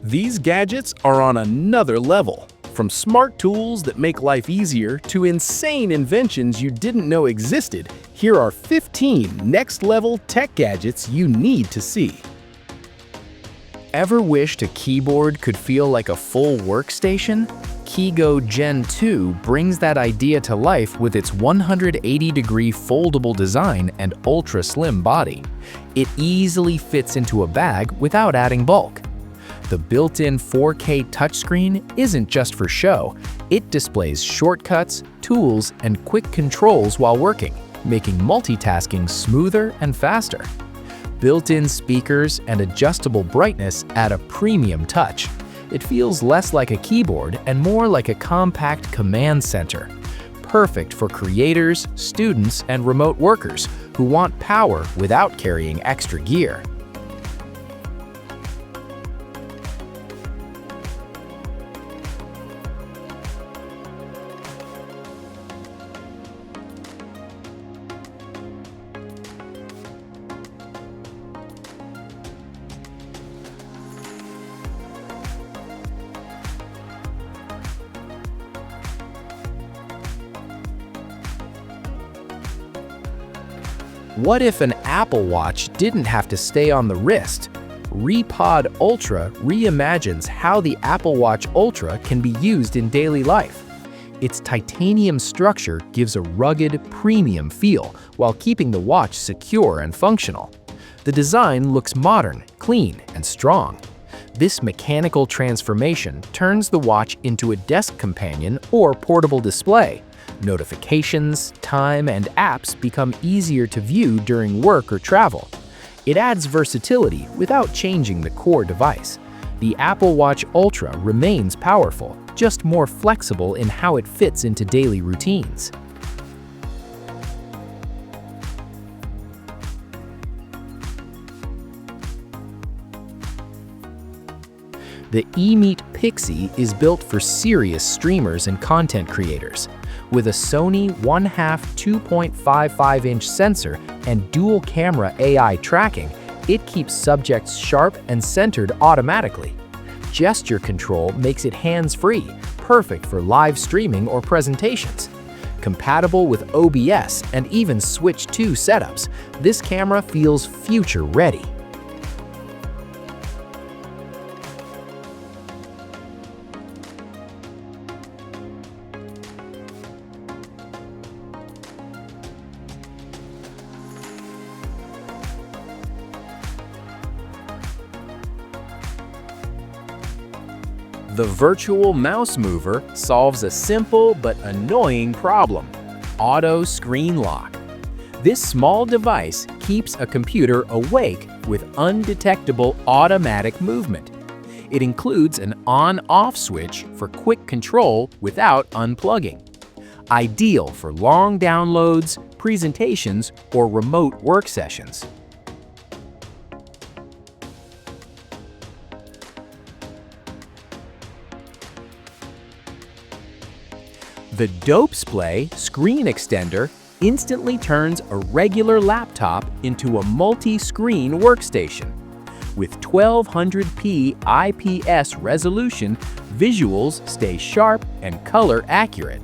These gadgets are on another level. From smart tools that make life easier to insane inventions you didn't know existed, here are 15 next-level tech gadgets you need to see. Ever wished a keyboard could feel like a full workstation? KeyGo Gen2 brings that idea to life with its 180-degree foldable design and ultra-slim body. It easily fits into a bag without adding bulk. The built-in 4K touchscreen isn't just for show. It displays shortcuts, tools, and quick controls while working, making multitasking smoother and faster. Built-in speakers and adjustable brightness add a premium touch. It feels less like a keyboard and more like a compact command center. Perfect for creators, students, and remote workers who want power without carrying extra gear. What if an Apple Watch didn't have to stay on the wrist? RePod Ultra reimagines how the Apple Watch Ultra can be used in daily life. Its titanium structure gives a rugged, premium feel while keeping the watch secure and functional. The design looks modern, clean, and strong. This mechanical transformation turns the watch into a desk companion or portable display. Notifications, time, and apps become easier to view during work or travel. It adds versatility without changing the core device. The Apple Watch Ultra remains powerful, just more flexible in how it fits into daily routines. The EMEET PIXY is built for serious streamers and content creators. With a Sony 1/2 2.55-inch sensor and dual-camera AI tracking, it keeps subjects sharp and centered automatically. Gesture control makes it hands-free, perfect for live streaming or presentations. Compatible with OBS and even Switch 2 setups, this camera feels future-ready. The virtual mouse mover solves a simple but annoying problem: auto screen lock. This small device keeps a computer awake with undetectable automatic movement. It includes an on-off switch for quick control without unplugging. Ideal for long downloads, presentations, or remote work sessions. The DopeSplay screen extender instantly turns a regular laptop into a multi-screen workstation. With 1200p IPS resolution, visuals stay sharp and color accurate.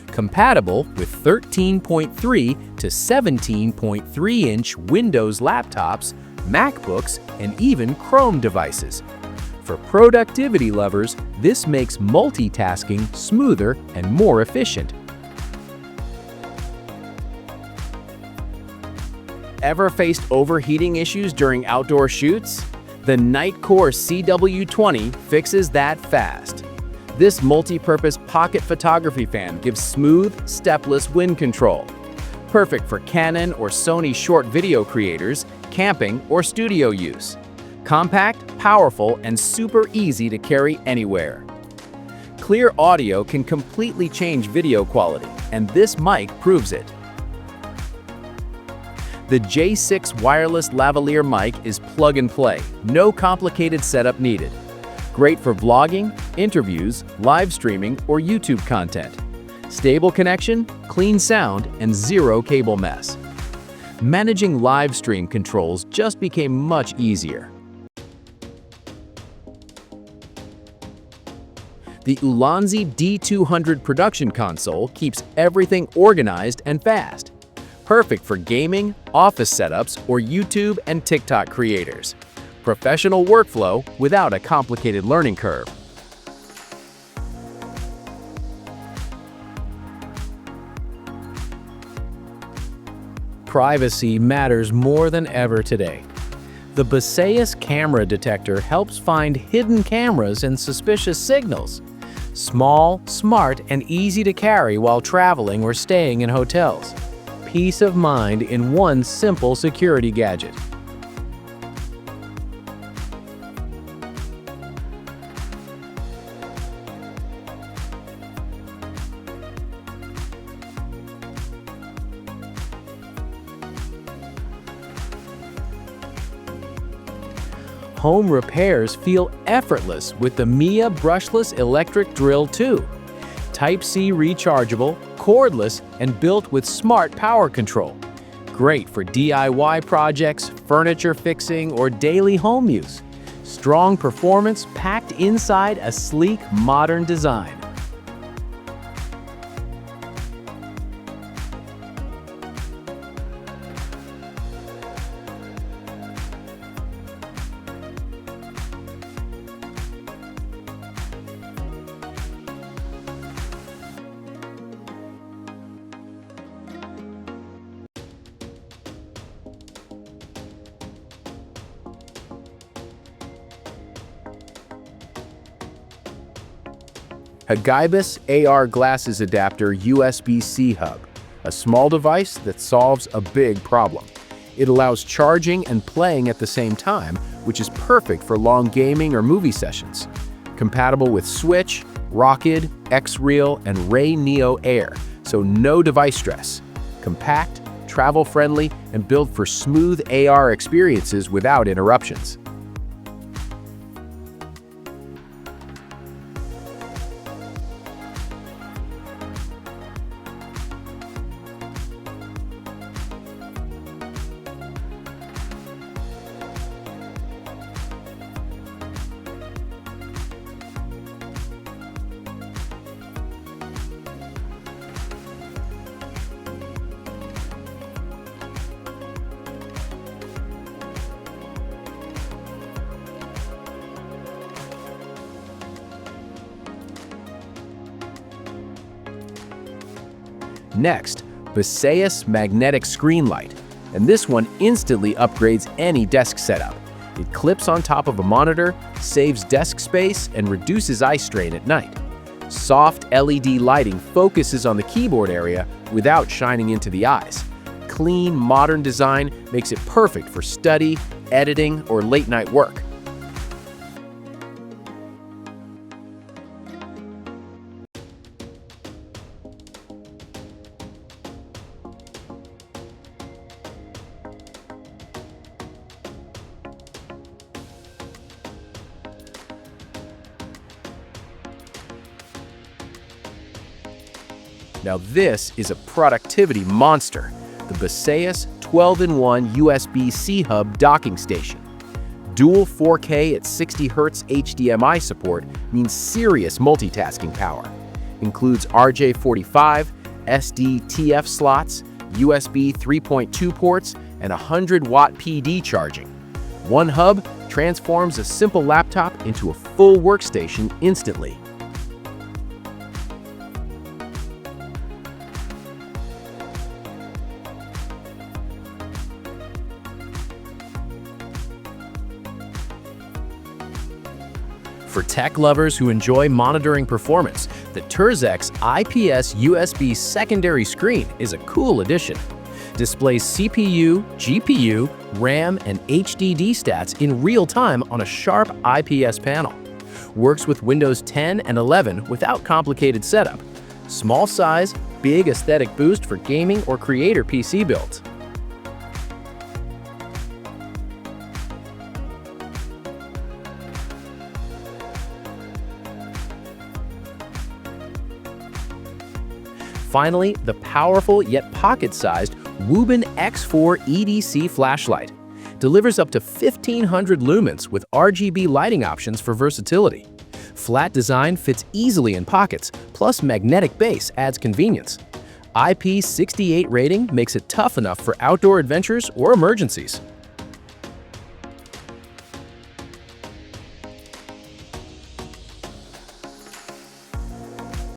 Compatible with 13.3 to 17.3-inch Windows laptops, MacBooks, and even Chrome devices. For productivity lovers, this makes multitasking smoother and more efficient. Ever faced overheating issues during outdoor shoots? The NITECORE CW20 fixes that fast. This multi-purpose pocket photography fan gives smooth, stepless wind control. Perfect for Canon or Sony short video creators, camping, or studio use. Compact, powerful, and super easy to carry anywhere. Clear audio can completely change video quality, and this mic proves it. The J6 wireless lavalier mic is plug and play, no complicated setup needed. Great for vlogging, interviews, live streaming, or YouTube content. Stable connection, clean sound, and zero cable mess. Managing live stream controls just became much easier. The Ulanzi D200 production console keeps everything organized and fast. Perfect for gaming, office setups, or YouTube and TikTok creators. Professional workflow without a complicated learning curve. Privacy matters more than ever today. The Baseus camera detector helps find hidden cameras and suspicious signals. Small, smart, and easy to carry while traveling or staying in hotels. Peace of mind in one simple security gadget. Home repairs feel effortless with the EMEET Brushless Electric Drill 2. Type-C rechargeable, cordless, and built with smart power control. Great for DIY projects, furniture fixing, or daily home use. Strong performance packed inside a sleek, modern design. Hagibis AR Glasses Adapter USB-C Hub, a small device that solves a big problem. It allows charging and playing at the same time, which is perfect for long gaming or movie sessions. Compatible with Switch, Rockid, X-Reel, and Ray Neo Air, so no device stress. Compact, travel-friendly, and built for smooth AR experiences without interruptions. Next, Baseus magnetic screen light, and this one instantly upgrades any desk setup. It clips on top of a monitor, saves desk space, and reduces eye strain at night. Soft LED lighting focuses on the keyboard area without shining into the eyes. Clean, modern design makes it perfect for study, editing, or late-night work. Now this is a productivity monster, the Baseus 12-in-1 USB-C hub docking station. Dual 4K at 60 Hz HDMI support means serious multitasking power. Includes RJ45, SD-TF slots, USB 3.2 ports, and 100-watt PD charging. One hub transforms a simple laptop into a full workstation instantly. For tech lovers who enjoy monitoring performance, the Turzek's IPS USB Secondary Screen is a cool addition. Displays CPU, GPU, RAM, and HDD stats in real time on a sharp IPS panel. Works with Windows 10 and 11 without complicated setup. Small size, big aesthetic boost for gaming or creator PC builds. Finally, the powerful yet pocket-sized WUBEN X4 EDC flashlight delivers up to 1,500 lumens with RGB lighting options for versatility. Flat design fits easily in pockets, plus magnetic base adds convenience. IP68 rating makes it tough enough for outdoor adventures or emergencies.